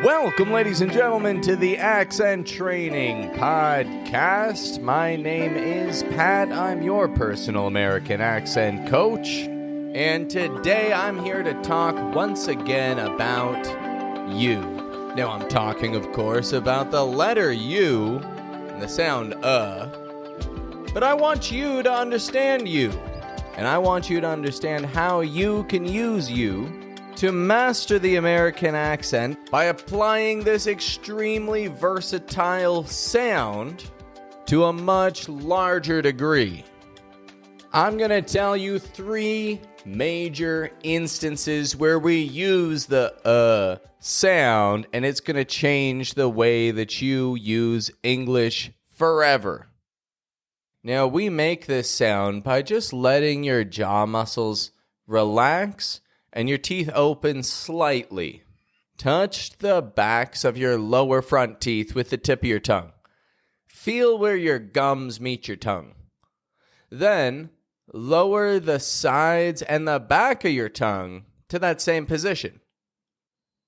Welcome, ladies and gentlemen, to the Accent Training Podcast. My name is Pat. I'm your personal American accent coach. And today I'm here to talk once again about you. Now, I'm talking, of course, about the letter U and the sound but I want you to understand you. And I want you to understand how you can use you to master the American accent by applying this extremely versatile sound to a much larger degree. I'm going to tell you 3 major instances where we use the sound, and it's going to change the way that you use English forever. Now, we make this sound by just letting your jaw muscles relax and your teeth open slightly. Touch the backs of your lower front teeth with the tip of your tongue. Feel where your gums meet your tongue. Then, lower the sides and the back of your tongue to that same position.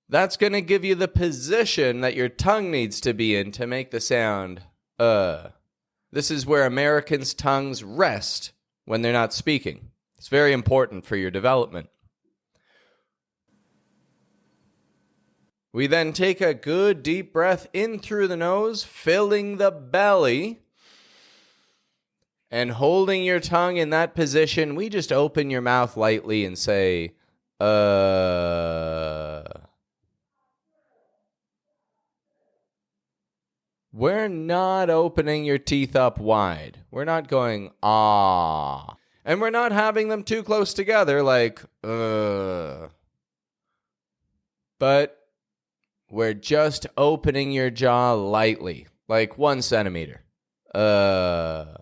That's going to give you the position that your tongue needs to be in to make the sound, This is where Americans' tongues rest when they're not speaking. It's very important for your development. We then take a good deep breath in through the nose, filling the belly, and holding your tongue in that position. We just open your mouth lightly and say, We're not opening your teeth up wide. We're not going, ah. And we're not having them too close together like, But we're just opening your jaw lightly, like 1 centimeter. Now,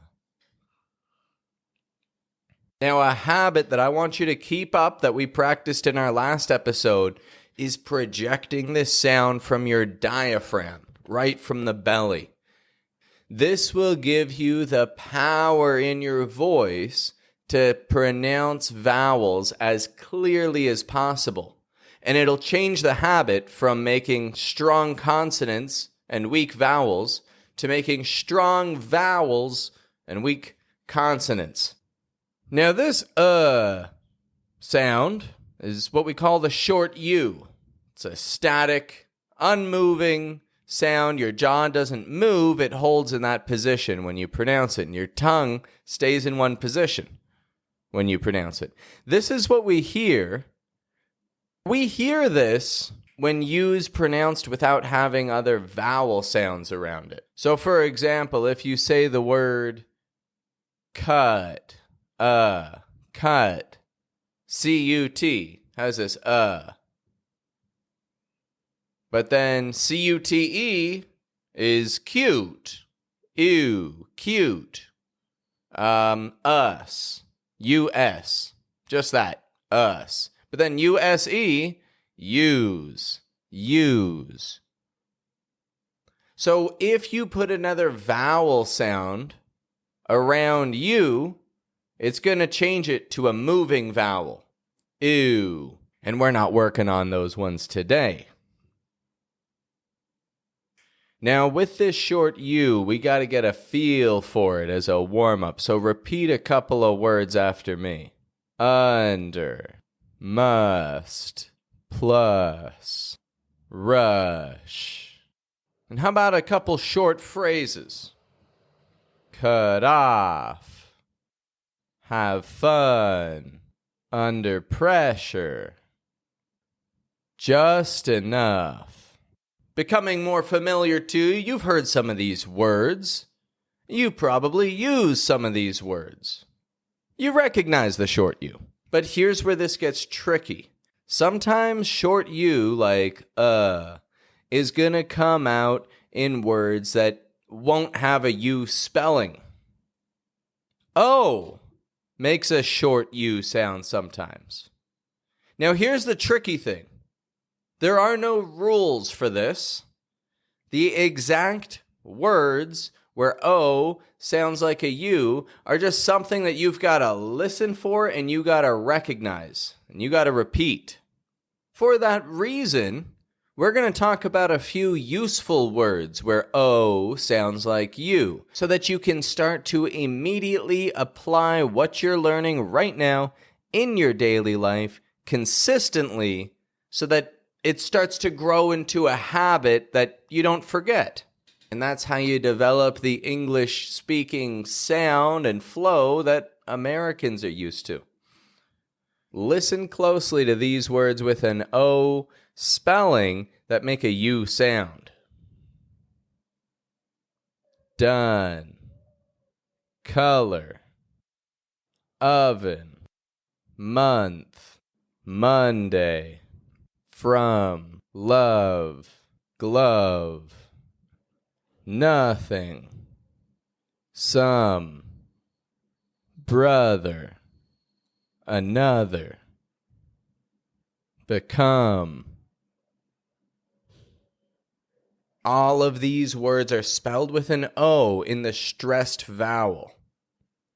a habit that I want you to keep up that we practiced in our last episode is projecting this sound from your diaphragm, right from the belly. This will give you the power in your voice to pronounce vowels as clearly as possible. And it'll change the habit from making strong consonants and weak vowels to making strong vowels and weak consonants. Now, this sound is what we call the short U. It's a static, unmoving sound. Your jaw doesn't move. It holds in that position when you pronounce it, and your tongue stays in one position when you pronounce it. This is what we hear. We hear this when U's pronounced without having other vowel sounds around it. So, for example, if you say the word cut, cut, C-U-T, has this, But then C-U-T-E is cute, ew, cute, us, U-S, just that, us. But then U-S-E, use. So if you put another vowel sound around U, it's going to change it to a moving vowel. Ew. And we're not working on those ones today. Now, with this short U, we got to get a feel for it as a warm-up. So repeat a couple of words after me. Under. Must, plus, rush. And how about a couple short phrases? Cut off, have fun, under pressure, just enough. Becoming more familiar to you, you've heard some of these words. You probably use some of these words. You recognize the short U. But here's where this gets tricky. Sometimes short U, like is going to come out in words that won't have a U spelling. O makes a short U sound sometimes. Now here's the tricky thing. There are no rules for this. The exact words where O sounds like a U are just something that you've got to listen for and you got to recognize and you got to repeat. For that reason, we're going to talk about a few useful words where O sounds like U, so that you can start to immediately apply what you're learning right now in your daily life consistently, so that it starts to grow into a habit that you don't forget. And that's how you develop the English speaking sound and flow that Americans are used to. Listen closely to these words with an O spelling that make a U sound. Done. Color. Oven. Month. Monday. From. Love. Glove. Nothing. Some. Brother. Another. Become. All of these words are spelled with an O in the stressed vowel,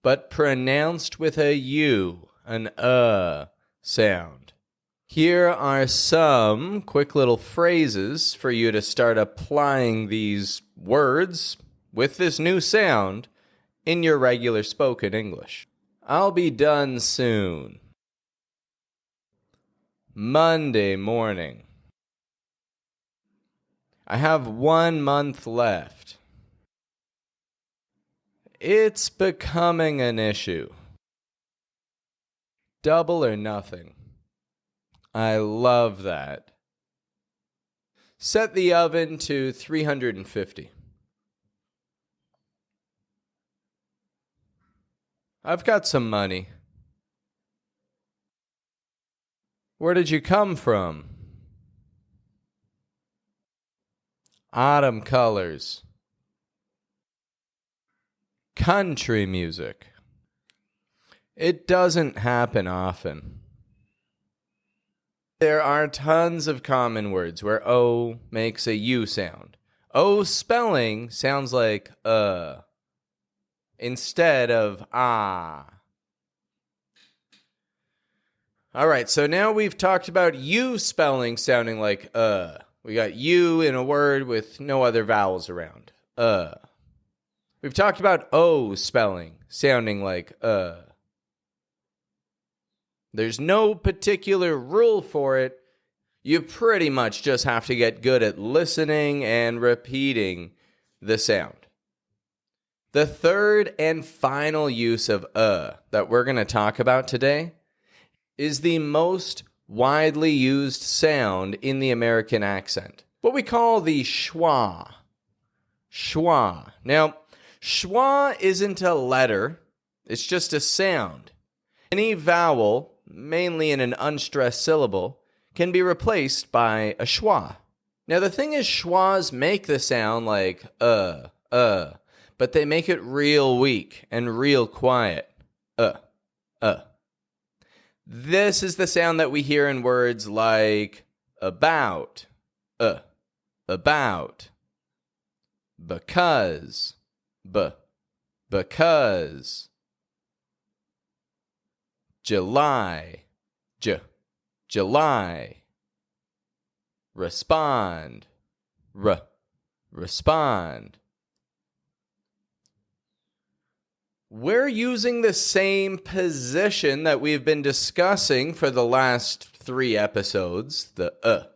but pronounced with a U, an sound. Here are some quick little phrases for you to start applying these words with this new sound in your regular spoken English. I'll be done soon. Monday morning. I have 1 month left. It's becoming an issue. Double or nothing. I love that. Set the oven to 350. I've got some money. Where did you come from? Autumn colors. Country music. It doesn't happen often. There are tons of common words where O makes a U sound. O spelling sounds like instead of ah. All right, so now we've talked about U spelling sounding like We got U in a word with no other vowels around. We've talked about O spelling sounding like There's no particular rule for it. You pretty much just have to get good at listening and repeating the sound. The third and final use of that we're going to talk about today is the most widely used sound in the American accent, what we call the schwa. Schwa. Now, schwa isn't a letter, it's just a sound. Any vowel, mainly in an unstressed syllable, can be replaced by a schwa. Now, the thing is, schwas make the sound like but they make it real weak and real quiet. This is the sound that we hear in words like about, about, because, because, July, July, respond, respond. We're using the same position that we've been discussing for the last 3 episodes, the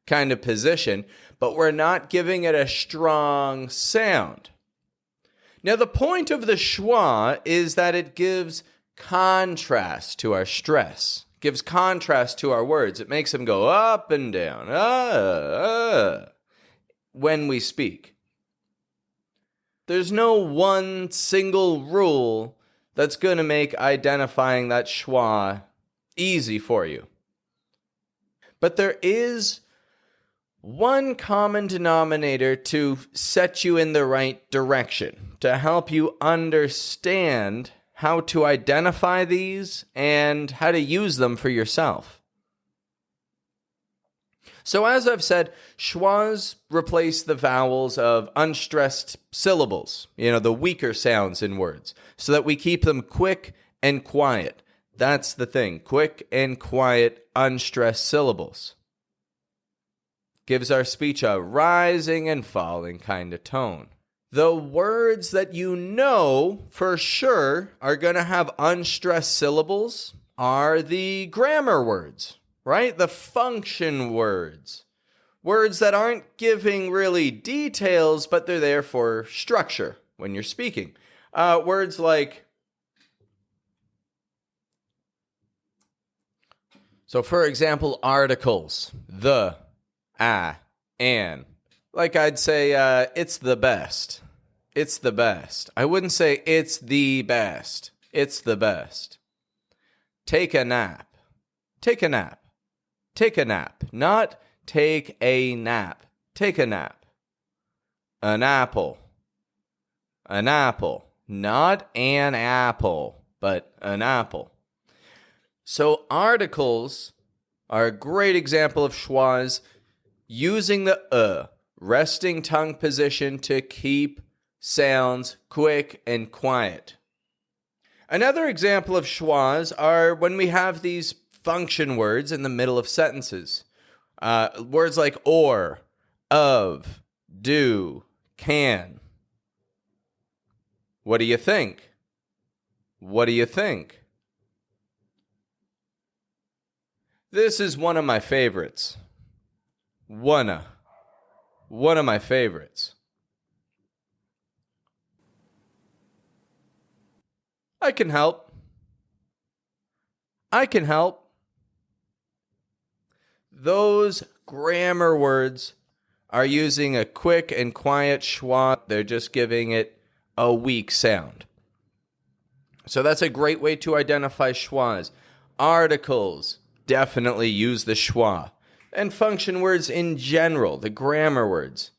kind of position, but we're not giving it a strong sound. Now, the point of the schwa is that it gives contrast to our stress, gives contrast to our words. It makes them go up and down, when we speak. There's no one single rule that's going to make identifying that schwa easy for you. But there is one common denominator to set you in the right direction, to help you understand how to identify these and how to use them for yourself. So as I've said, schwas replace the vowels of unstressed syllables, the weaker sounds in words, so that we keep them quick and quiet. That's the thing, quick and quiet, unstressed syllables. gives our speech a rising and falling kind of tone. The words that you know for sure are going to have unstressed syllables are the grammar words, right? The function words. Words that aren't giving really details, but they're there for structure when you're speaking. Words like, so for example, articles, the, an. Like I'd say, it's the best. It's the best. I wouldn't say it's the best. It's the best. Take a nap. Take a nap. Take a nap. Not take a nap. Take a nap. An apple. An apple. Not an apple, but an apple. So articles are a great example of schwas using the resting tongue position to keep sounds quick and quiet. Another example of schwas are when we have these function words in the middle of sentences. Words like or, of, do, can. What do you think? What do you think? This is one of my favorites. One of my favorites. I can help. I can help. Those grammar words are using a quick and quiet schwa. They're just giving it a weak sound. So that's a great way to identify schwas. Articles definitely use the schwa. And function words in general, the grammar words,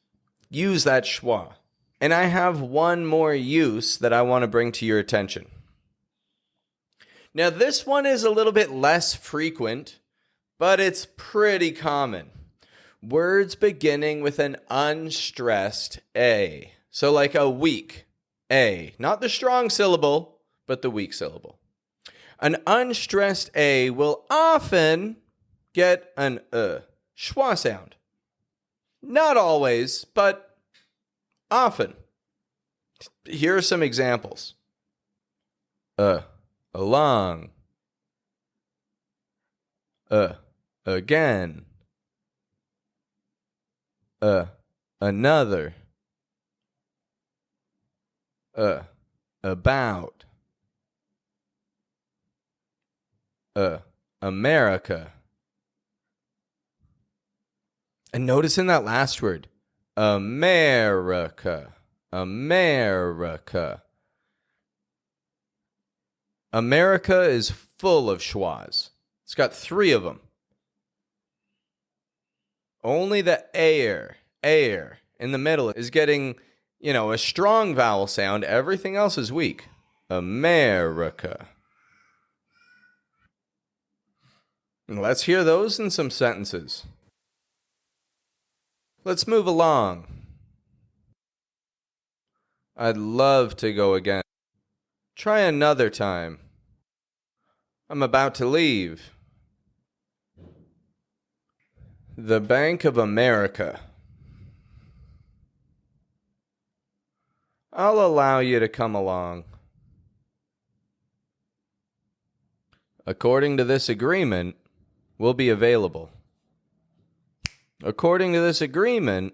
use that schwa. And I have one more use that I want to bring to your attention. Now, this one is a little bit less frequent, but it's pretty common. Words beginning with an unstressed A. So like a weak A. Not the strong syllable, but the weak syllable. An unstressed A will often get an schwa sound. Not always, but often. Here are some examples. Along. Again. Another. About. America. And notice in that last word, America. America. America is full of schwas. It's got 3 of them. Only the air in the middle is getting, a strong vowel sound. Everything else is weak. America. And let's hear those in some sentences. Let's move along. I'd love to go again. Try another time. I'm about to leave. The Bank of America. I'll allow you to come along. According to this agreement, we'll be available. According to this agreement,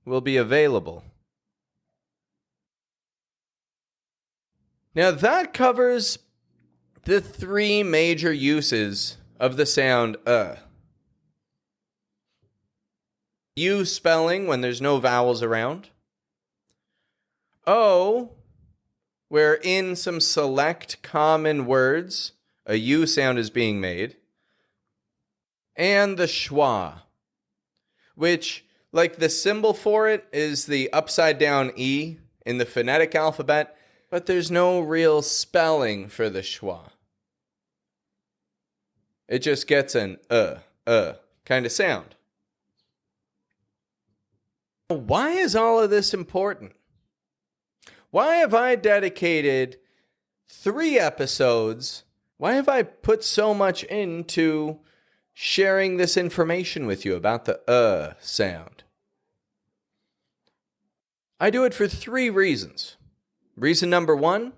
we'll be available. Now that covers the 3 major uses of the sound U spelling when there's no vowels around. O, where in some select common words a U sound is being made. And the schwa, which, like the symbol for it, is the upside down E in the phonetic alphabet, but there's no real spelling for the schwa. It just gets an kind of sound. Why is all of this important? Why have I dedicated 3 episodes? Why have I put so much into sharing this information with you about the sound. I do it for 3 reasons. Reason number 1,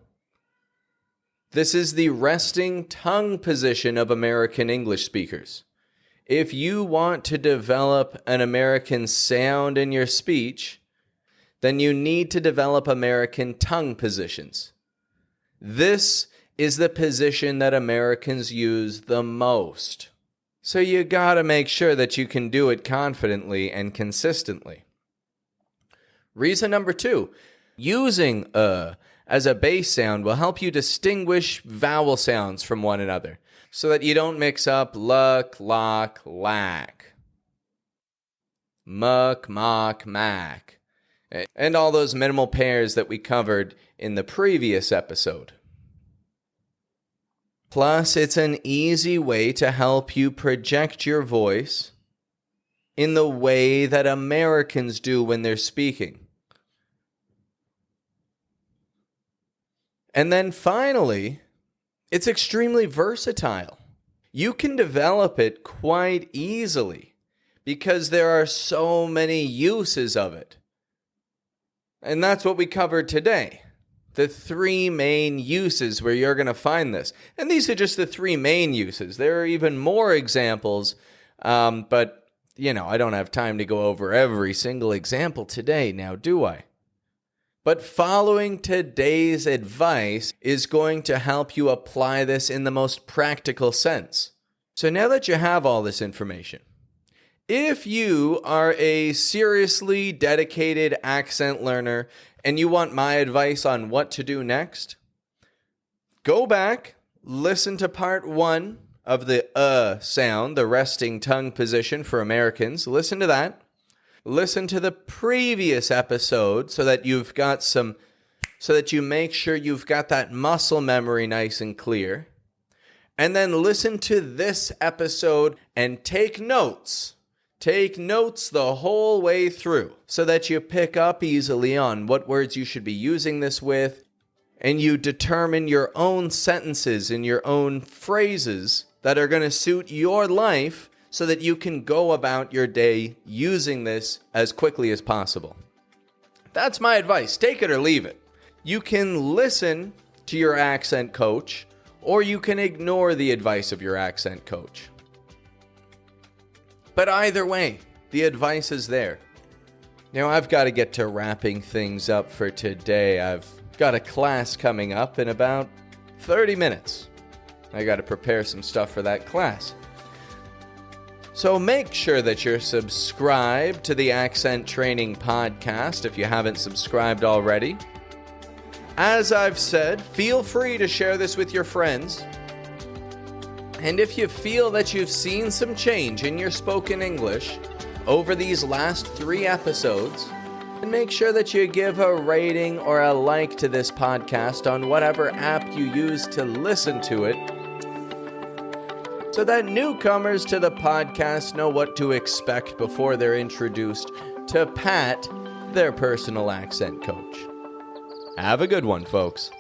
this is the resting tongue position of American English speakers. If you want to develop an American sound in your speech, then you need to develop American tongue positions. This is the position that Americans use the most. So you gotta make sure that you can do it confidently and consistently. Reason number 2, using as a base sound will help you distinguish vowel sounds from one another so that you don't mix up luck, lock, lack, muck, mock, mack, and all those minimal pairs that we covered in the previous episode. Plus, it's an easy way to help you project your voice in the way that Americans do when they're speaking. And then finally, it's extremely versatile. You can develop it quite easily because there are so many uses of it. And that's what we covered today. The 3 main uses where you're going to find this. And these are just the 3 main uses. There are even more examples, but, I don't have time to go over every single example today now, do I? But following today's advice is going to help you apply this in the most practical sense. So now that you have all this information, if you are a seriously dedicated accent learner and you want my advice on what to do next, go back, listen to part 1 of the sound, the resting tongue position for Americans. Listen to that. Listen to the previous episode so that you make sure you've got that muscle memory nice and clear. And then listen to this episode and take notes. Take notes the whole way through so that you pick up easily on what words you should be using this with, and you determine your own sentences and your own phrases that are going to suit your life so that you can go about your day using this as quickly as possible. That's my advice. Take it or leave it. You can listen to your accent coach, or you can ignore the advice of your accent coach. But either way, the advice is there. Now, I've got to get to wrapping things up for today. I've got a class coming up in about 30 minutes. I got to prepare some stuff for that class. So make sure that you're subscribed to the Accent Training Podcast if you haven't subscribed already. As I've said, feel free to share this with your friends. And if you feel that you've seen some change in your spoken English over these last 3 episodes, then make sure that you give a rating or a like to this podcast on whatever app you use to listen to it, so that newcomers to the podcast know what to expect before they're introduced to Pat, their personal accent coach. Have a good one, folks.